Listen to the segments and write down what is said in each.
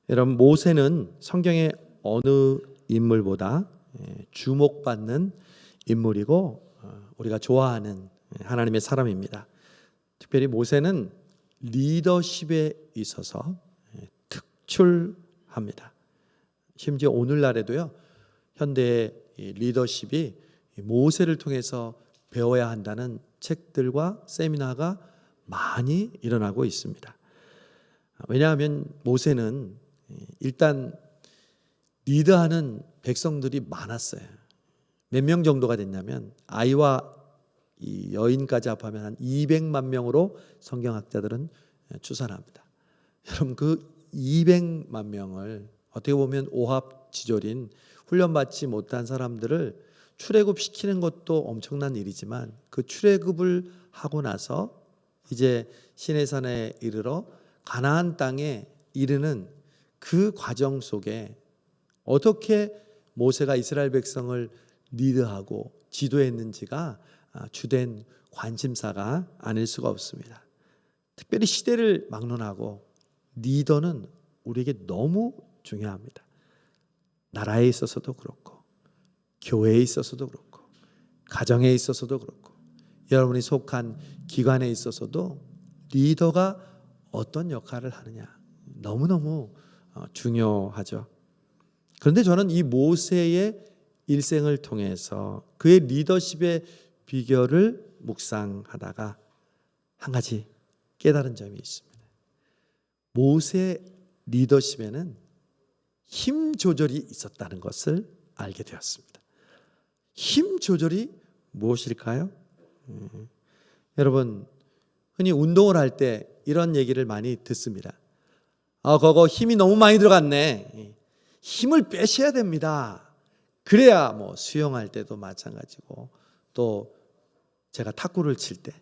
여러분, 모세는 성경의 어느 인물보다 주목받는 인물이고 우리가 좋아하는 하나님의 사람입니다. 특별히 모세는 리더십에 있어서 특출합니다. 심지어 오늘날에도요, 현대의 리더십이 모세를 통해서 배워야 한다는 책들과 세미나가 많이 일어나고 있습니다. 왜냐하면 모세는 일단 리드하는 백성들이 많았어요. 몇 명 정도가 됐냐면 아이와 이 여인까지 합하면 한 200만 명으로 성경학자들은 추산합니다. 여러분, 그 200만 명을 어떻게 보면 오합지졸인 훈련받지 못한 사람들을 출애굽시키는 것도 엄청난 일이지만 그 출애굽을 하고 나서 이제 시내산에 이르러 가나안 땅에 이르는 그 과정 속에 어떻게 모세가 이스라엘 백성을 리드하고 지도했는지가 주된 관심사가 아닐 수가 없습니다. 특별히 시대를 막론하고 리더는 우리에게 너무 중요합니다. 나라에 있어서도 그렇고 교회에 있어서도 그렇고 가정에 있어서도 그렇고 여러분이 속한 기관에 있어서도 리더가 어떤 역할을 하느냐 너무너무 중요하죠. 그런데 저는 이 모세의 일생을 통해서 그의 리더십의 비결을 묵상하다가 한 가지 깨달은 점이 있습니다. 모세 리더십에는 힘 조절이 있었다는 것을 알게 되었습니다. 힘 조절이 무엇일까요? 여러분, 흔히 운동을 할 때 이런 얘기를 많이 듣습니다. 그거 힘이 너무 많이 들어갔네. 힘을 빼셔야 됩니다. 그래야 뭐 수영할 때도 마찬가지고 또 제가 탁구를 칠 때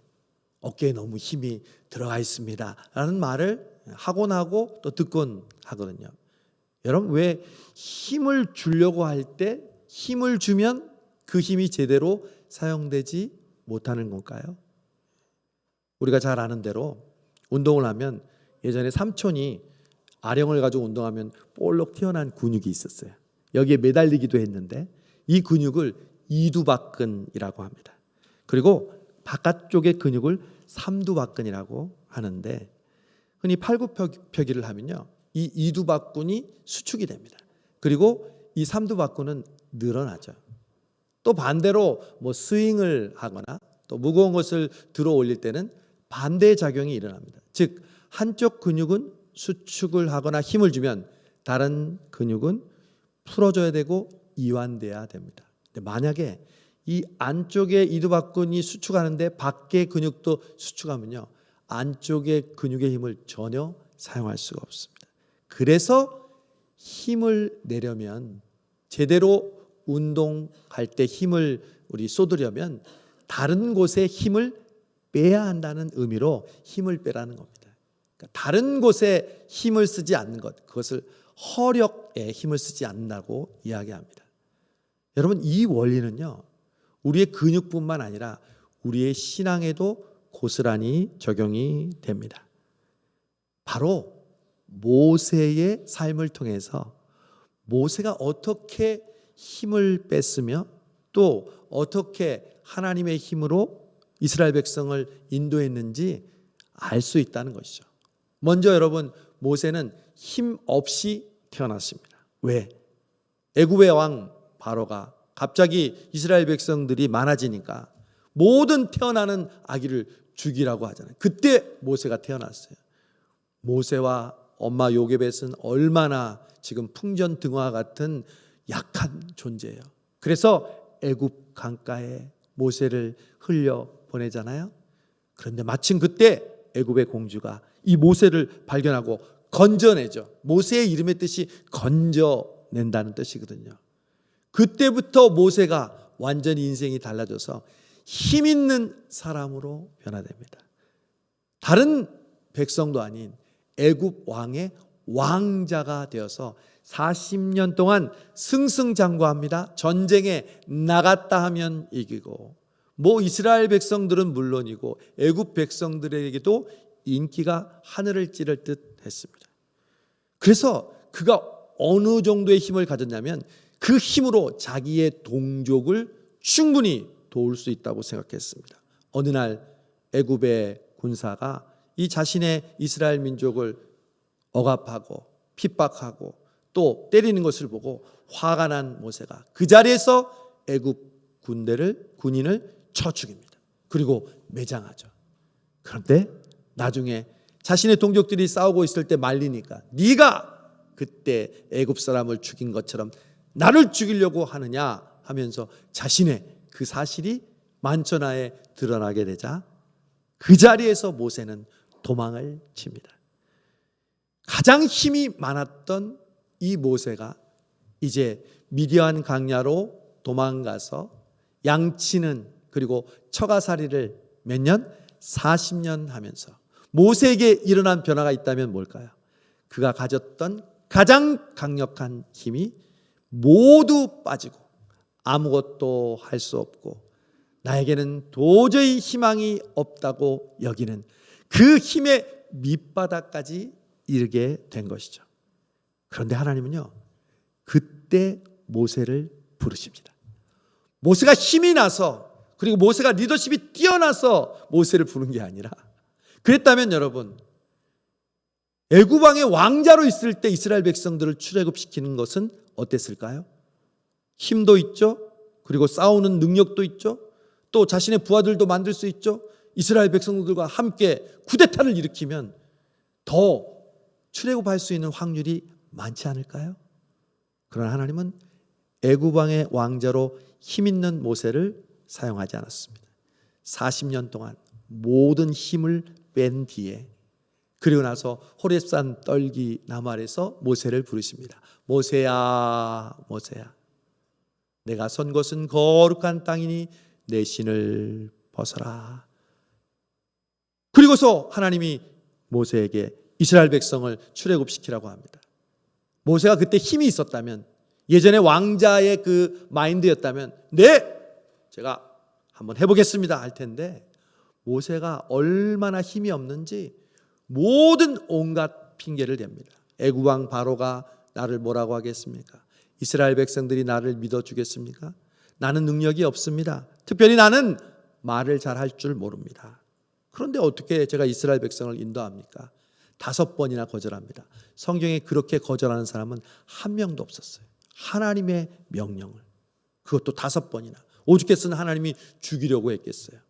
어깨에 너무 힘이 들어가 있습니다 라는 말을 하곤 하고 또 듣곤 하거든요. 여러분, 왜 힘을 주려고 할 때 힘을 주면 그 힘이 제대로 사용되지 못하는 건가요? 우리가 잘 아는 대로 운동을 하면 예전에 삼촌이 아령을 가지고 운동하면 볼록 튀어나온 근육이 있었어요. 여기에 매달리기도 했는데 이 근육을 이두박근이라고 합니다. 그리고 바깥쪽의 근육을 삼두박근이라고 하는데 흔히 팔굽혀펴기를 하면요, 이 이두박근이 수축이 됩니다. 그리고 이 삼두박근은 늘어나죠. 또 반대로 뭐 스윙을 하거나 또 무거운 것을 들어 올릴 때는 반대의 작용이 일어납니다. 즉 한쪽 근육은 수축을 하거나 힘을 주면 다른 근육은 풀어줘야 되고 이완돼야 됩니다. 근데 만약에 이 안쪽의 이두박근이 수축하는데 밖의 근육도 수축하면요, 안쪽의 근육의 힘을 전혀 사용할 수가 없습니다. 그래서 힘을 내려면 제대로 운동할 때 힘을 우리 쏟으려면 다른 곳에 힘을 빼야 한다는 의미로 힘을 빼라는 겁니다. 그러니까 다른 곳에 힘을 쓰지 않는 것, 그것을 허력에 힘을 쓰지 않는다고 이야기합니다. 여러분, 이 원리는요, 우리의 근육뿐만 아니라 우리의 신앙에도 고스란히 적용이 됩니다. 바로 모세의 삶을 통해서 모세가 어떻게 힘을 뺐으며 또 어떻게 하나님의 힘으로 이스라엘 백성을 인도했는지 알 수 있다는 것이죠. 먼저 여러분, 모세는 힘 없이 태어났습니다. 왜? 애굽의 왕 바로가 갑자기 이스라엘 백성들이 많아지니까 모든 태어나는 아기를 죽이라고 하잖아요. 그때 모세가 태어났어요. 모세와 엄마 요게벳은 얼마나 지금 풍전등화 같은 약한 존재예요. 그래서 애굽 강가에 모세를 흘려 보내잖아요. 그런데 마침 그때 애굽의 공주가 이 모세를 발견하고 건져내죠. 모세의 이름의 뜻이 건져낸다는 뜻이거든요. 그때부터 모세가 완전히 인생이 달라져서 힘 있는 사람으로 변화됩니다. 다른 백성도 아닌 애굽 왕의 왕자가 되어서 40년 동안 승승장구합니다. 전쟁에 나갔다 하면 이기고 뭐 이스라엘 백성들은 물론이고 애굽 백성들에게도 인기가 하늘을 찌를 듯 했습니다. 그래서 그가 어느 정도의 힘을 가졌냐면 그 힘으로 자기의 동족을 충분히 도울 수 있다고 생각했습니다. 어느 날 애굽의 군사가 이 자신의 이스라엘 민족을 억압하고 핍박하고 또 때리는 것을 보고 화가 난 모세가 그 자리에서 애굽 군인을 쳐 죽입니다. 그리고 매장하죠. 그런데 나중에 자신의 동족들이 싸우고 있을 때 말리니까 네가 그때 애굽 사람을 죽인 것처럼 나를 죽이려고 하느냐 하면서 자신의 그 사실이 만천하에 드러나게 되자 그 자리에서 모세는 도망을 칩니다. 가장 힘이 많았던 이 모세가 이제 미디안 강야로 도망가서 양치는 그리고 처가살이를 몇 년? 40년 하면서 모세에게 일어난 변화가 있다면 뭘까요? 그가 가졌던 가장 강력한 힘이 모두 빠지고 아무것도 할 수 없고 나에게는 도저히 희망이 없다고 여기는 그 힘의 밑바닥까지 이르게 된 것이죠. 그런데 하나님은요, 그때 모세를 부르십니다. 모세가 힘이 나서 그리고 모세가 리더십이 뛰어나서 모세를 부른 게 아니라 그랬다면 여러분 애굽 왕의 왕자로 있을 때 이스라엘 백성들을 출애굽시키는 것은 어땠을까요? 힘도 있죠. 그리고 싸우는 능력도 있죠. 또 자신의 부하들도 만들 수 있죠. 이스라엘 백성들과 함께 쿠데타를 일으키면 더 출애굽할 수 있는 확률이 많지 않을까요? 그러나 하나님은 애굽 왕의 왕자로 힘 있는 모세를 사용하지 않았습니다. 40년 동안 모든 힘을 뺀 뒤에 그리고 나서 호렙산 떨기 나무 아래서 모세를 부르십니다. 모세야, 모세야, 내가 선 곳은 거룩한 땅이니 내 신을 벗어라. 그리고서 하나님이 모세에게 이스라엘 백성을 출애굽시키라고 합니다. 모세가 그때 힘이 있었다면, 예전에 왕자의 그 마인드였다면 네, 제가 한번 해보겠습니다 할 텐데, 모세가 얼마나 힘이 없는지 모든 온갖 핑계를 댑니다. 애굽 왕 바로가 나를 뭐라고 하겠습니까? 이스라엘 백성들이 나를 믿어주겠습니까? 나는 능력이 없습니다. 특별히 나는 말을 잘할 줄 모릅니다. 그런데 어떻게 제가 이스라엘 백성을 인도합니까? 5번이나 거절합니다. 성경에 그렇게 거절하는 사람은 한 명도 없었어요. 하나님의 명령을, 그것도 5번이나. 오죽했으면 하나님이 죽이려고 했겠어요.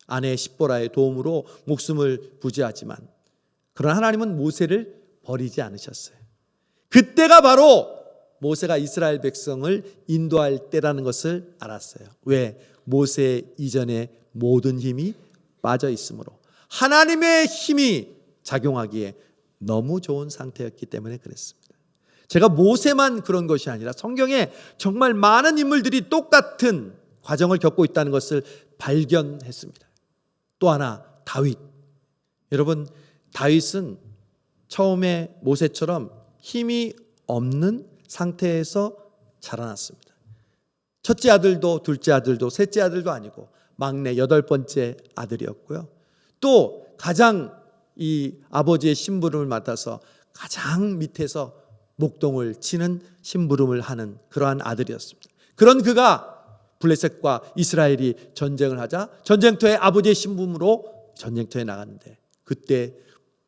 아내 십보라의 도움으로 목숨을 부지하지만 그러나 하나님은 모세를 버리지 않으셨어요. 그때가 바로 모세가 이스라엘 백성을 인도할 때라는 것을 알았어요. 왜? 모세 이전에 모든 힘이 빠져 있으므로 하나님의 힘이 작용하기에 너무 좋은 상태였기 때문에 그랬습니다. 제가 모세만 그런 것이 아니라 성경에 정말 많은 인물들이 똑같은 과정을 겪고 있다는 것을 발견했습니다. 또 하나, 다윗. 여러분, 다윗은 처음에 모세처럼 힘이 없는 상태에서 자라났습니다. 첫째 아들도 둘째 아들도 셋째 아들도 아니고 막내 8번째 아들이었고요. 또 가장 이 아버지의 심부름을 맡아서 가장 밑에서 목동을 치는 심부름을 하는 그러한 아들이었습니다. 그런 그가 블레셋과 이스라엘이 전쟁을 하자 전쟁터에 아버지의 심부름으로 전쟁터에 나갔는데, 그때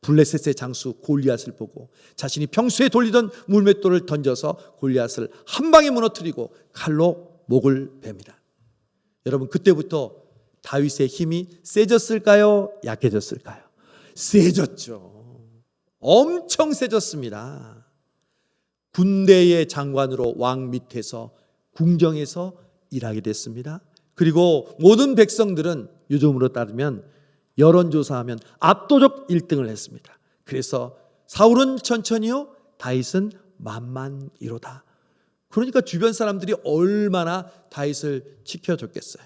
블레셋의 장수 골리앗을 보고 자신이 평소에 돌리던 물맷돌을 던져서 골리앗을 한 방에 무너뜨리고 칼로 목을 베니다. 여러분, 그때부터 다윗의 힘이 세졌을까요? 약해졌을까요? 세졌죠. 엄청 세졌습니다. 군대의 장관으로 왕 밑에서 궁정에서 일하게 됐습니다. 그리고 모든 백성들은 요즘으로 따르면 여론조사하면 압도적 1등을 했습니다. 그래서 사울은 천천히요, 다윗은 만만이로다. 그러니까 주변 사람들이 얼마나 다윗을 지켜줬겠어요.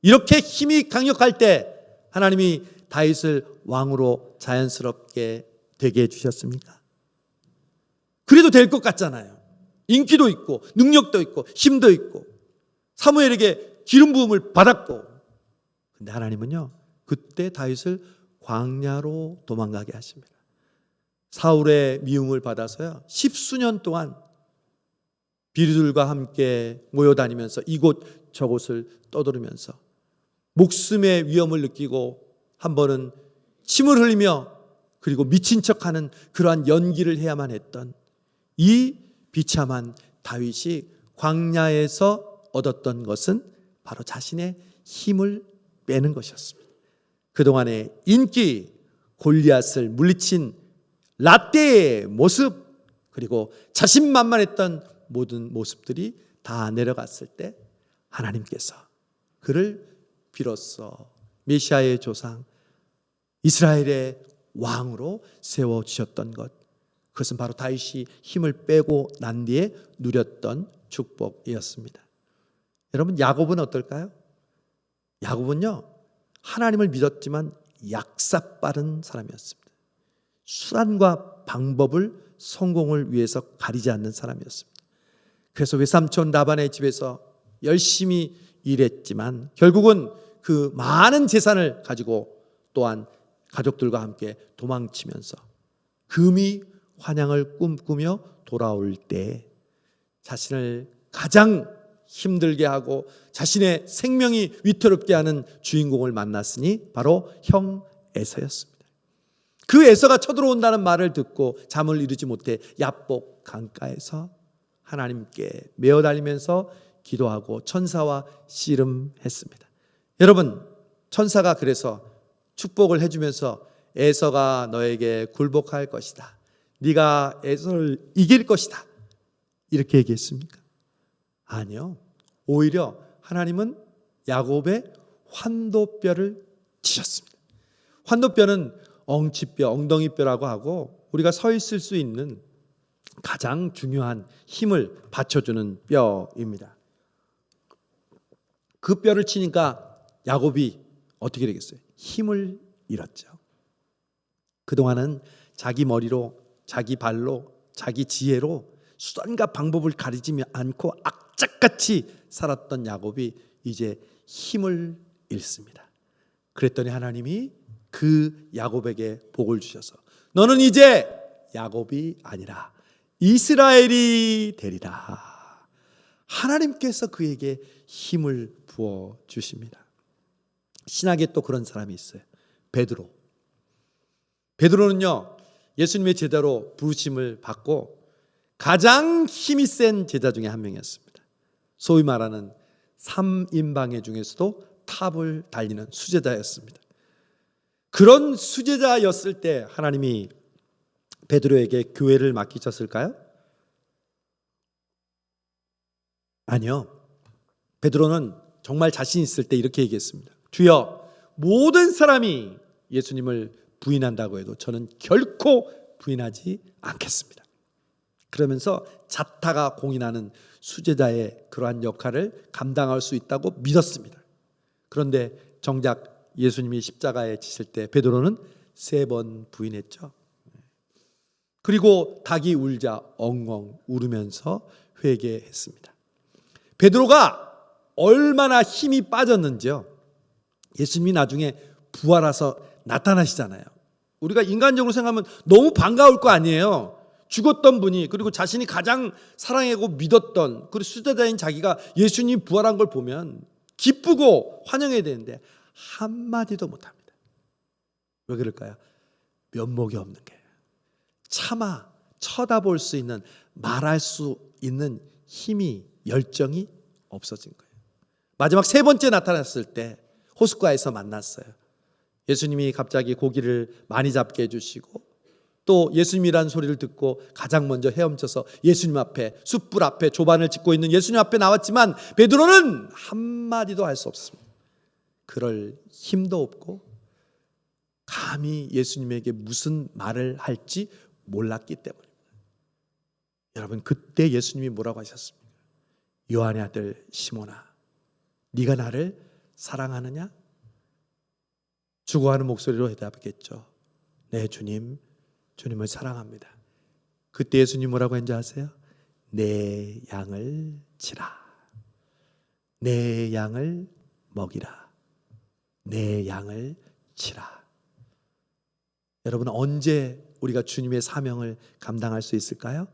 이렇게 힘이 강력할 때 하나님이 다윗을 왕으로 자연스럽게 되게 해주셨습니까? 그래도 될 것 같잖아요. 인기도 있고 능력도 있고 힘도 있고 사무엘에게 기름 부음을 받았고. 근데 하나님은요, 그때 다윗을 광야로 도망가게 하십니다. 사울의 미움을 받아서요, 십수년 동안 비류들과 함께 모여다니면서 이곳 저곳을 떠돌으면서 목숨의 위험을 느끼고 한 번은 침을 흘리며 그리고 미친 척하는 그러한 연기를 해야만 했던 이 비참한 다윗이 광야에서 얻었던 것은 바로 자신의 힘을 빼는 것이었습니다. 그동안의 인기, 골리앗을 물리친 라떼의 모습, 그리고 자신만만했던 모든 모습들이 다 내려갔을 때 하나님께서 그를 비로소 메시아의 조상, 이스라엘의 왕으로 세워주셨던 것, 그것은 바로 다윗이 힘을 빼고 난 뒤에 누렸던 축복이었습니다. 여러분, 야곱은 어떨까요? 야곱은요, 하나님을 믿었지만 약사빠른 사람이었습니다. 수단과 방법을 성공을 위해서 가리지 않는 사람이었습니다. 그래서 외삼촌 라반의 집에서 열심히 일했지만 결국은 그 많은 재산을 가지고 또한 가족들과 함께 도망치면서 금이 환양을 꿈꾸며 돌아올 때 자신을 가장 힘들게 하고 자신의 생명이 위태롭게 하는 주인공을 만났으니 바로 형 에서였습니다. 그 에서가 쳐들어온다는 말을 듣고 잠을 이루지 못해 야복 강가에서 하나님께 메어 달리면서 기도하고 천사와 씨름했습니다. 여러분, 천사가 그래서 축복을 해주면서 에서가 너에게 굴복할 것이다, 네가 에서를 이길 것이다, 이렇게 얘기했습니까? 아니요. 오히려 하나님은 야곱의 환도뼈를 치셨습니다. 환도뼈는 엉치뼈, 엉덩이뼈라고 하고 우리가 서 있을 수 있는 가장 중요한 힘을 받쳐주는 뼈입니다. 그 뼈를 치니까 야곱이 어떻게 되겠어요? 힘을 잃었죠. 그동안은 자기 머리로, 자기 발로, 자기 지혜로 수단과 방법을 가리지 않고 악착같이 살았던 야곱이 이제 힘을 잃습니다. 그랬더니 하나님이 그 야곱에게 복을 주셔서 너는 이제 야곱이 아니라 이스라엘이 되리라. 하나님께서 그에게 힘을 부어 주십니다. 신학에 또 그런 사람이 있어요. 베드로. 베드로는요, 예수님의 제자로 부르심을 받고 가장 힘이 센 제자 중에 한 명이었습니다. 소위 말하는 3인방의 중에서도 탑을 달리는 수제자였습니다. 그런 수제자였을 때 하나님이 베드로에게 교회를 맡기셨을까요? 아니요. 베드로는 정말 자신 있을 때 이렇게 얘기했습니다. 주여, 모든 사람이 예수님을 부인한다고 해도 저는 결코 부인하지 않겠습니다. 그러면서 자타가 공인하는 수제자의 그러한 역할을 감당할 수 있다고 믿었습니다. 그런데 정작 예수님이 십자가에 지실 때 베드로는 3번 부인했죠. 그리고 닭이 울자 엉엉 울으면서 회개했습니다. 베드로가 얼마나 힘이 빠졌는지요. 예수님이 나중에 부활해서 나타나시잖아요. 우리가 인간적으로 생각하면 너무 반가울 거 아니에요. 죽었던 분이, 그리고 자신이 가장 사랑하고 믿었던 그리고 수제자인 자기가 예수님 부활한 걸 보면 기쁘고 환영해야 되는데 한마디도 못합니다. 왜 그럴까요? 면목이 없는 거예요. 차마 쳐다볼 수 있는, 말할 수 있는 힘이, 열정이 없어진 거예요. 마지막 3번째 나타났을 때 호숫가에서 만났어요. 예수님이 갑자기 고기를 많이 잡게 해주시고 또 예수님이라는 소리를 듣고 가장 먼저 헤엄쳐서 예수님 앞에, 숯불 앞에 조반을 짓고 있는 예수님 앞에 나왔지만 베드로는 한마디도 할 수 없습니다. 그럴 힘도 없고 감히 예수님에게 무슨 말을 할지 몰랐기 때문입니다. 여러분, 그때 예수님이 뭐라고 하셨습니까? 요한의 아들 시몬아, 네가 나를 사랑하느냐? 죽어가는 목소리로 대답했겠죠. 네 주님, 주님을 사랑합니다. 그때 예수님 뭐라고 했는지 아세요? 내 양을 치라, 내 양을 먹이라, 내 양을 치라. 여러분, 언제 우리가 주님의 사명을 감당할 수 있을까요?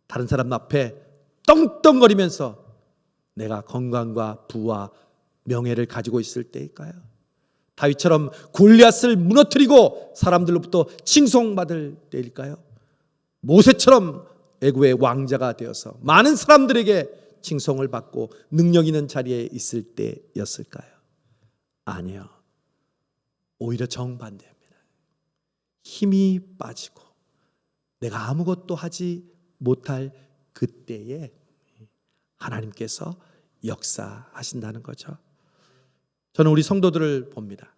다른 사람 앞에 떵떵거리면서 내가 건강과 부와 명예를 가지고 있을 때일까요? 다윗처럼 골리앗을 무너뜨리고 사람들로부터 칭송받을 때일까요? 모세처럼 애굽의 왕자가 되어서 많은 사람들에게 칭송을 받고 능력 있는 자리에 있을 때였을까요? 아니요. 오히려 정반대입니다. 힘이 빠지고 내가 아무것도 하지 못할 그때에 하나님께서 역사하신다는 거죠. 저는 우리 성도들을 봅니다.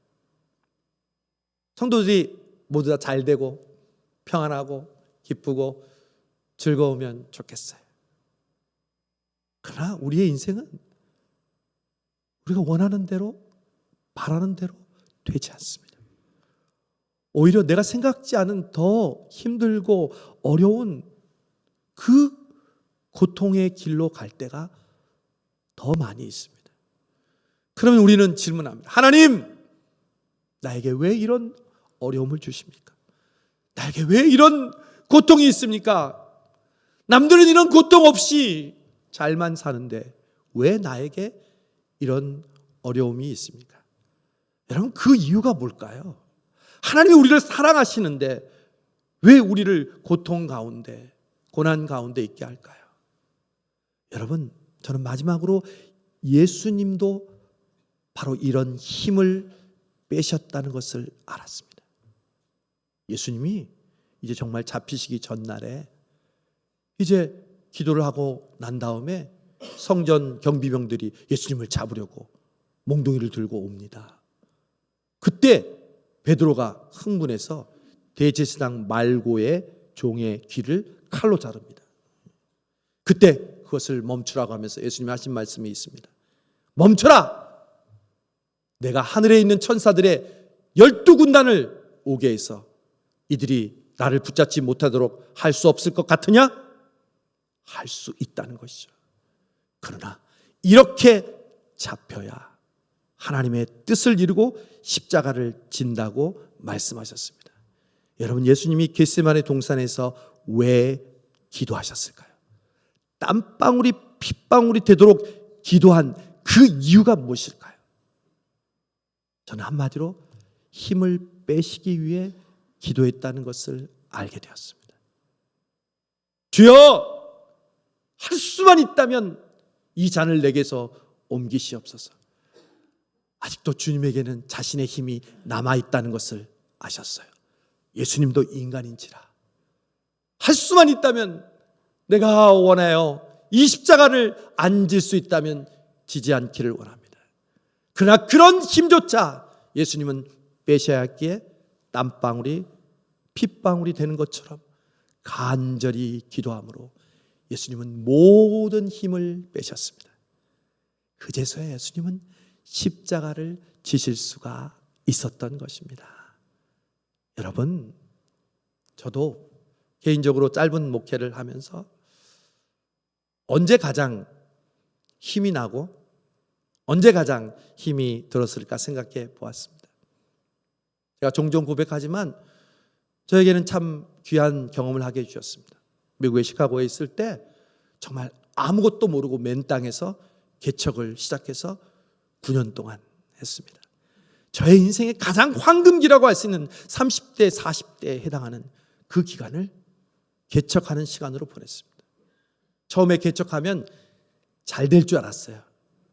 성도들이 모두 다 잘 되고 평안하고 기쁘고 즐거우면 좋겠어요. 그러나 우리의 인생은 우리가 원하는 대로, 바라는 대로 되지 않습니다. 오히려 내가 생각지 않은 더 힘들고 어려운 그 고통의 길로 갈 때가 더 많이 있습니다. 그러면 우리는 질문합니다. 하나님, 나에게 왜 이런 어려움을 주십니까? 나에게 왜 이런 고통이 있습니까? 남들은 이런 고통 없이 잘만 사는데 왜 나에게 이런 어려움이 있습니까? 여러분, 그 이유가 뭘까요? 하나님이 우리를 사랑하시는데 왜 우리를 고통 가운데, 고난 가운데 있게 할까요? 여러분, 저는 마지막으로 예수님도 바로 이런 힘을 빼셨다는 것을 알았습니다. 예수님이 이제 정말 잡히시기 전날에 이제 기도를 하고 난 다음에 성전 경비병들이 예수님을 잡으려고 몽둥이를 들고 옵니다. 그때 베드로가 흥분해서 대제사장 말고의 종의 귀를 칼로 자릅니다. 그때 그것을 멈추라고 하면서 예수님이 하신 말씀이 있습니다. 멈춰라! 내가 하늘에 있는 천사들의 12군단을 오게 해서 이들이 나를 붙잡지 못하도록 할 수 없을 것 같으냐? 할 수 있다는 것이죠. 그러나 이렇게 잡혀야 하나님의 뜻을 이루고 십자가를 진다고 말씀하셨습니다. 여러분, 예수님이 겟세마네 동산에서 왜 기도하셨을까요? 땀방울이 핏방울이 되도록 기도한 그 이유가 무엇일까요? 저는 한마디로 힘을 빼시기 위해 기도했다는 것을 알게 되었습니다. 주여, 할 수만 있다면 이 잔을 내게서 옮기시옵소서. 아직도 주님에게는 자신의 힘이 남아있다는 것을 아셨어요. 예수님도 인간인지라 할 수만 있다면 내가 원하여 이 십자가를 안 질 수 있다면 지지 않기를 원합니다. 그러나 그런 힘조차 예수님은 빼셔야 했기에 땀방울이 핏방울이 되는 것처럼 간절히 기도함으로 예수님은 모든 힘을 빼셨습니다. 그제서야 예수님은 십자가를 지실 수가 있었던 것입니다. 여러분, 저도 개인적으로 짧은 목회를 하면서 언제 가장 힘이 나고 언제 가장 힘이 들었을까 생각해 보았습니다. 제가 종종 고백하지만 저에게는 참 귀한 경험을 하게 해주셨습니다. 미국의 시카고에 있을 때 정말 아무것도 모르고 맨 땅에서 개척을 시작해서 9년 동안 했습니다. 저의 인생의 가장 황금기라고 할 수 있는 30대, 40대에 해당하는 그 기간을 개척하는 시간으로 보냈습니다. 처음에 개척하면 잘 될 줄 알았어요.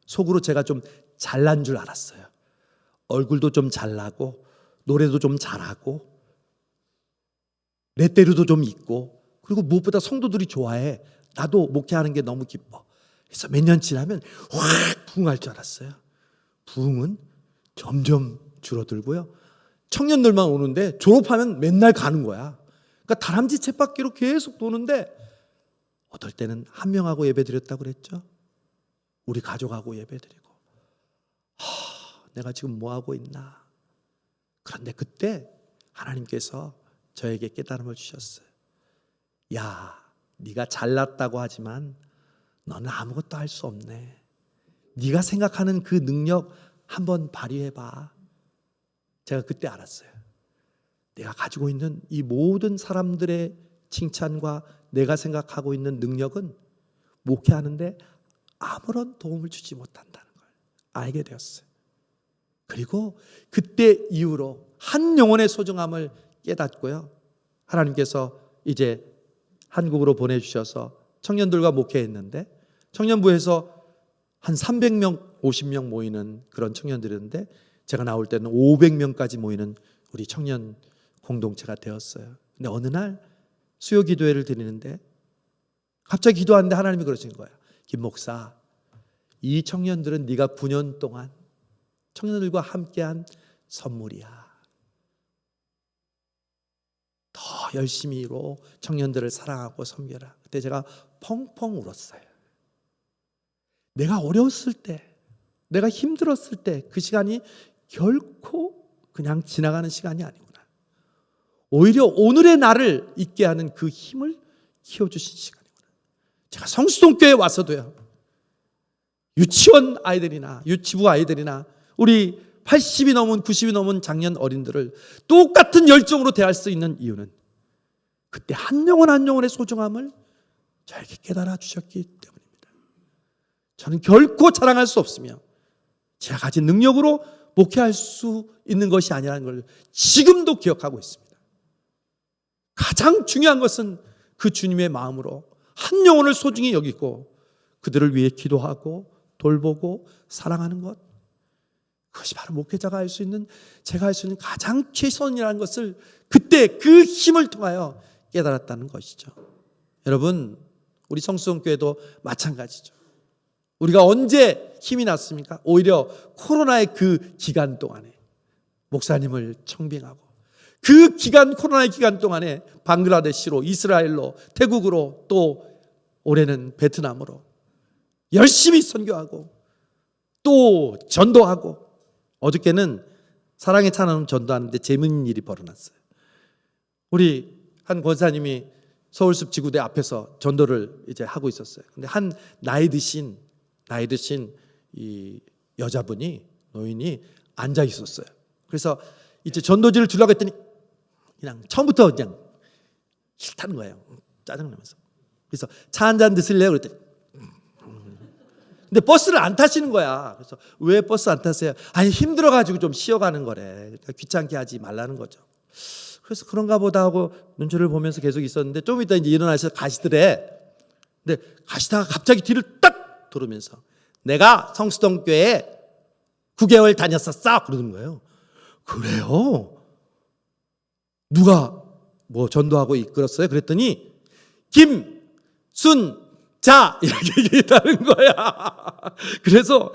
속으로 제가 좀 잘난 줄 알았어요. 얼굴도 좀 잘나고 노래도 좀 잘하고 레떼르도 좀 있고 그리고 무엇보다 성도들이 좋아해. 나도 목회하는 게 너무 기뻐. 그래서 몇 년 지나면 확 부흥할 줄 알았어요. 부흥은 점점 줄어들고요. 청년들만 오는데 졸업하면 맨날 가는 거야. 그러니까 다람쥐 쳇바퀴로 계속 도는데 어떨 때는 한 명하고 예배드렸다고 그랬죠. 우리 가족하고 예배드리고 내가 지금 뭐하고 있나. 그런데 그때 하나님께서 저에게 깨달음을 주셨어요. 야, 네가 잘났다고 하지만 너는 아무것도 할 수 없네. 네가 생각하는 그 능력 한번 발휘해봐. 제가 그때 알았어요. 내가 가지고 있는 이 모든 사람들의 칭찬과 내가 생각하고 있는 능력은 목회하는데 아무런 도움을 주지 못한다는 걸 알게 되었어요. 그리고 그때 이후로 한 영혼의 소중함을 깨닫고요. 하나님께서 이제 한국으로 보내주셔서 청년들과 목회했는데, 청년부에서 한 300명, 50명 모이는 그런 청년들이었는데, 제가 나올 때는 500명까지 모이는 우리 청년 공동체가 되었어요. 근데 어느 날 수요 기도회를 드리는데 갑자기 기도하는데 하나님이 그러신 거예요. 김 목사, 이 청년들은 네가 9년 동안 청년들과 함께한 선물이야. 더 열심히로 청년들을 사랑하고 섬겨라. 그때 제가 펑펑 울었어요. 내가 어려웠을 때, 내가 힘들었을 때 그 시간이 결코 그냥 지나가는 시간이 아니구나. 오히려 오늘의 나를 있게 하는 그 힘을 키워주신 시간이구나. 제가 성수동교회에 와서도요, 유치원 아이들이나 유치부 아이들이나 우리 80이 넘은 90이 넘은 작년 어린들을 똑같은 열정으로 대할 수 있는 이유는 그때 한 영혼 한 영혼의 소중함을 저에게 깨달아 주셨기 때문입니다. 저는 결코 자랑할 수 없으며 제가 가진 능력으로 목회할 수 있는 것이 아니라는 걸 지금도 기억하고 있습니다. 가장 중요한 것은 그 주님의 마음으로 한 영혼을 소중히 여기고 그들을 위해 기도하고 돌보고 사랑하는 것, 그것이 바로 목회자가 할 수 있는, 제가 할 수 있는 가장 최선이라는 것을 그때 그 힘을 통하여 깨달았다는 것이죠. 여러분, 우리 성수동교회도 마찬가지죠. 우리가 언제 힘이 났습니까? 오히려 코로나의 그 기간 동안에 목사님을 청빙하고, 그 기간, 코로나의 기간 동안에 방글라데시로, 이스라엘로, 태국으로, 또 올해는 베트남으로 열심히 선교하고 또 전도하고, 어저께는 사랑의 찬양을 전도하는데 재미있는 일이 벌어났어요. 우리 한 권사님이 서울숲 지구대 앞에서 전도를 이제 하고 있었어요. 근데 한 나이 드신 이 여자분이, 노인이 앉아 있었어요. 그래서 이제 전도지를 주려고 했더니 그냥 처음부터 그냥 싫다는 거예요. 짜증나면서. 그래서 차 한 잔 드실래요? 그랬더니 근데 버스를 안 타시는 거야. 그래서 왜 버스 안 타세요? 아니, 힘들어가지고 좀 쉬어가는 거래. 그러니까 귀찮게 하지 말라는 거죠. 그래서 그런가 보다 하고 눈초리를 보면서 계속 있었는데 좀 이따 이제 일어나셔서 가시더래. 근데 가시다가 갑자기 뒤를 딱 돌으면서 내가 성수동교회에 9개월 다녔었어. 그러는 거예요. 그래요? 누가 뭐 전도하고 이끌었어요? 그랬더니 김순자 이렇게 얘기했다는 거야. 그래서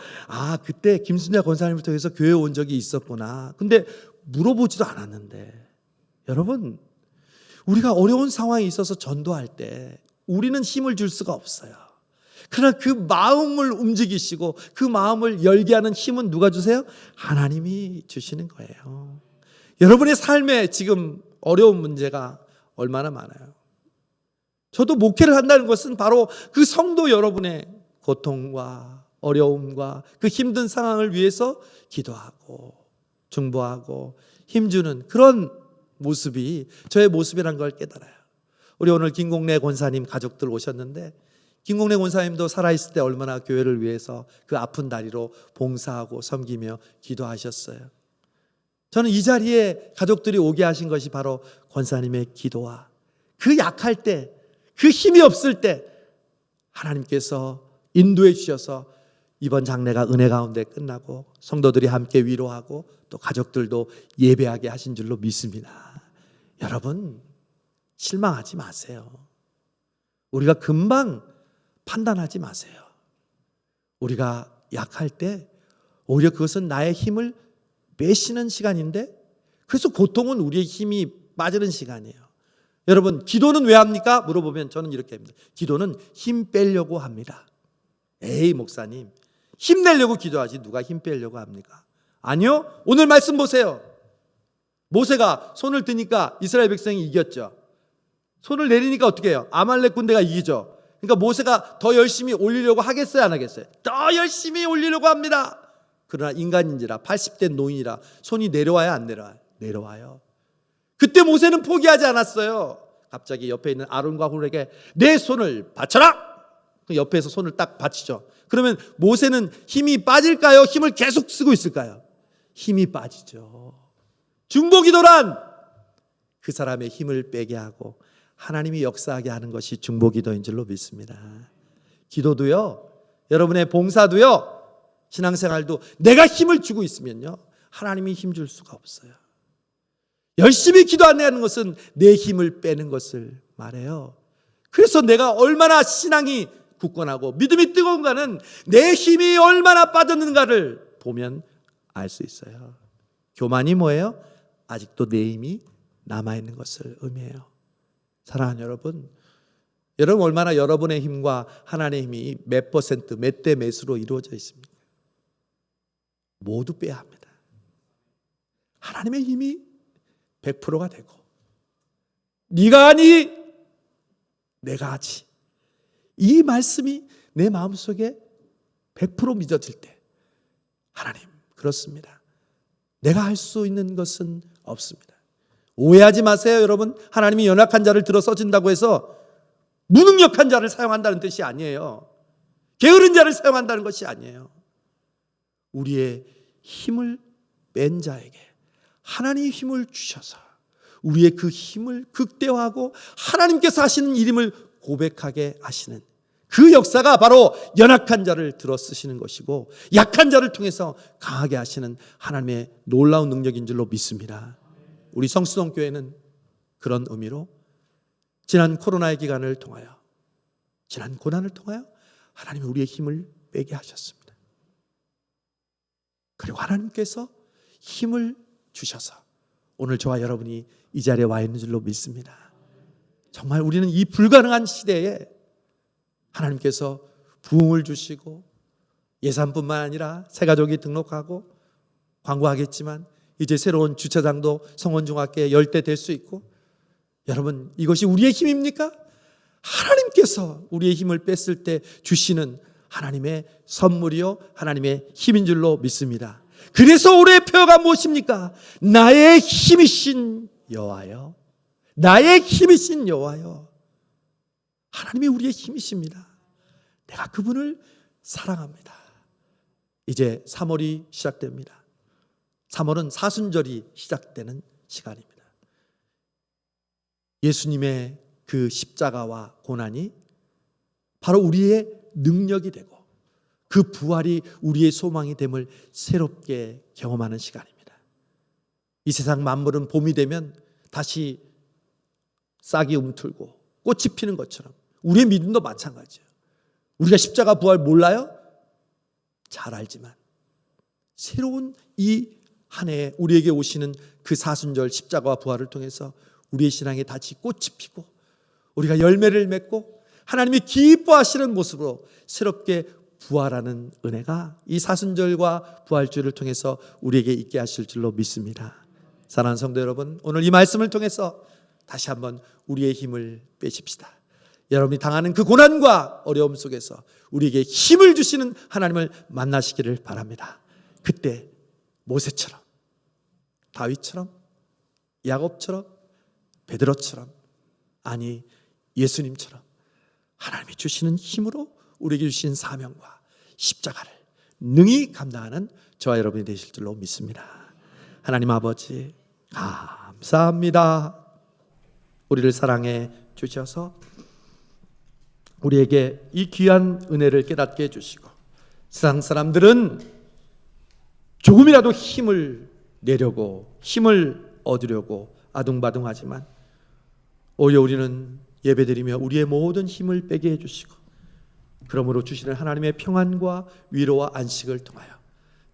그때 김순자 권사님을 통해서 교회에 온 적이 있었구나. 근데 물어보지도 않았는데, 여러분, 우리가 어려운 상황에 있어서 전도할 때 우리는 힘을 줄 수가 없어요. 그러나 그 마음을 움직이시고 그 마음을 열게 하는 힘은 누가 주세요? 하나님이 주시는 거예요. 여러분의 삶에 지금 어려운 문제가 얼마나 많아요. 저도 목회를 한다는 것은 바로 그 성도 여러분의 고통과 어려움과 그 힘든 상황을 위해서 기도하고 중보하고 힘주는 그런 모습이 저의 모습이라는 걸 깨달아요. 우리 오늘 김공래 권사님 가족들 오셨는데, 김공래 권사님도 살아있을 때 얼마나 교회를 위해서 그 아픈 다리로 봉사하고 섬기며 기도하셨어요. 저는 이 자리에 가족들이 오게 하신 것이 바로 권사님의 기도와 그 약할 때, 그 힘이 없을 때 하나님께서 인도해 주셔서 이번 장례가 은혜 가운데 끝나고 성도들이 함께 위로하고 또 가족들도 예배하게 하신 줄로 믿습니다. 여러분, 실망하지 마세요. 우리가 금방 판단하지 마세요. 우리가 약할 때 오히려 그것은 나의 힘을 빼시는 시간인데, 그래서 고통은 우리의 힘이 빠지는 시간이에요. 여러분, 기도는 왜 합니까? 물어보면 저는 이렇게 합니다. 기도는 힘 빼려고 합니다. 에이, 목사님, 힘내려고 기도하지 누가 힘 빼려고 합니까? 아니요. 오늘 말씀 보세요. 모세가 손을 드니까 이스라엘 백성이 이겼죠. 손을 내리니까 어떻게 해요? 아말렉 군대가 이기죠. 그러니까 모세가 더 열심히 올리려고 하겠어요, 안 하겠어요? 더 열심히 올리려고 합니다. 그러나 인간인지라 80대 노인이라 손이 내려와야 안 내려와요? 내려와요. 그때 모세는 포기하지 않았어요. 갑자기 옆에 있는 아론과 훌에게 내 손을 받쳐라. 옆에서 손을 딱 받치죠. 그러면 모세는 힘이 빠질까요? 힘을 계속 쓰고 있을까요? 힘이 빠지죠. 중보기도란 그 사람의 힘을 빼게 하고 하나님이 역사하게 하는 것이 중보기도인 줄로 믿습니다. 기도도요, 여러분의 봉사도요, 신앙생활도 내가 힘을 주고 있으면요, 하나님이 힘 줄 수가 없어요. 열심히 기도 안 하는 것은 내 힘을 빼는 것을 말해요. 그래서 내가 얼마나 신앙이 굳건하고 믿음이 뜨거운가는 내 힘이 얼마나 빠졌는가를 보면 알 수 있어요. 교만이 뭐예요? 아직도 내 힘이 남아있는 것을 의미해요. 사랑하는 여러분, 여러분 얼마나 여러분의 힘과 하나님의 힘이 몇 퍼센트, 몇 대 몇으로 이루어져 있습니까? 모두 빼야 합니다. 하나님의 힘이 100%가 되고 네가 하니 내가 하지, 이 말씀이 내 마음속에 100% 믿어질 때 하나님 그렇습니다, 내가 할 수 있는 것은 없습니다. 오해하지 마세요. 여러분, 하나님이 연약한 자를 들어 써진다고 해서 무능력한 자를 사용한다는 뜻이 아니에요. 게으른 자를 사용한다는 것이 아니에요. 우리의 힘을 뺀 자에게 하나님이 힘을 주셔서 우리의 그 힘을 극대화하고 하나님께서 하시는 일임을 고백하게 하시는 그 역사가 바로 연약한 자를 들어 쓰시는 것이고 약한 자를 통해서 강하게 하시는 하나님의 놀라운 능력인 줄로 믿습니다. 우리 성수동교회는 그런 의미로 지난 코로나의 기간을 통하여, 지난 고난을 통하여 하나님이 우리의 힘을 빼게 하셨습니다. 그리고 하나님께서 힘을 주셔서 오늘 저와 여러분이 이 자리에 와 있는 줄로 믿습니다. 정말 우리는 이 불가능한 시대에 하나님께서 부흥을 주시고 예산뿐만 아니라 새가족이 등록하고 광고하겠지만 이제 새로운 주차장도 성원중학교에 열 대 될 수 있고, 여러분 이것이 우리의 힘입니까? 하나님께서 우리의 힘을 뺐을 때 주시는 하나님의 선물이요 하나님의 힘인 줄로 믿습니다. 그래서 올해의 표어가 무엇입니까? 나의 힘이신 여호와여, 나의 힘이신 여호와여. 하나님이 우리의 힘이십니다. 내가 그분을 사랑합니다. 이제 3월이 시작됩니다. 3월은 사순절이 시작되는 시간입니다. 예수님의 그 십자가와 고난이 바로 우리의 능력이 되고 그 부활이 우리의 소망이 됨을 새롭게 경험하는 시간입니다. 이 세상 만물은 봄이 되면 다시 싹이 움틀고 꽃이 피는 것처럼 우리의 믿음도 마찬가지예요. 우리가 십자가 부활 몰라요? 잘 알지만 새로운 이 한 해에 우리에게 오시는 그 사순절 십자가와 부활을 통해서 우리의 신앙에 다시 꽃이 피고 우리가 열매를 맺고 하나님이 기뻐하시는 모습으로 새롭게 부활하는 은혜가 이 사순절과 부활주를 통해서 우리에게 있게 하실 줄로 믿습니다. 사랑하는 성도 여러분, 오늘 이 말씀을 통해서 다시 한번 우리의 힘을 빼십시다. 여러분이 당하는 그 고난과 어려움 속에서 우리에게 힘을 주시는 하나님을 만나시기를 바랍니다. 그때 모세처럼, 다윗처럼, 야곱처럼, 베드로처럼, 아니 예수님처럼 하나님이 주시는 힘으로 우리에게 주신 사명과 십자가를 능히 감당하는 저와 여러분이 되실 줄로 믿습니다. 하나님 아버지 감사합니다. 우리를 사랑해 주셔서 우리에게 이 귀한 은혜를 깨닫게 해주시고, 세상 사람들은 조금이라도 힘을 내려고 힘을 얻으려고 아둥바둥하지만 오히려 우리는 예배드리며 우리의 모든 힘을 빼게 해주시고 그러므로 주시는 하나님의 평안과 위로와 안식을 통하여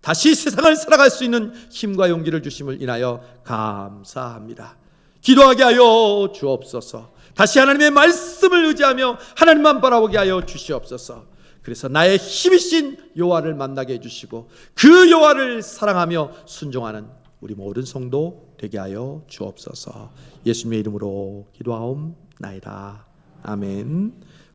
다시 세상을 살아갈 수 있는 힘과 용기를 주심을 인하여 감사합니다. 기도하게 하여 주옵소서. 다시 하나님의 말씀을 의지하며 하나님만 바라보게 하여 주시옵소서. 그래서 나의 힘이신 여호와를 만나게 해주시고 그 여호와를 사랑하며 순종하는 우리 모든 성도 되게 하여 주옵소서. 예수님의 이름으로 기도하옵나이다. 아멘.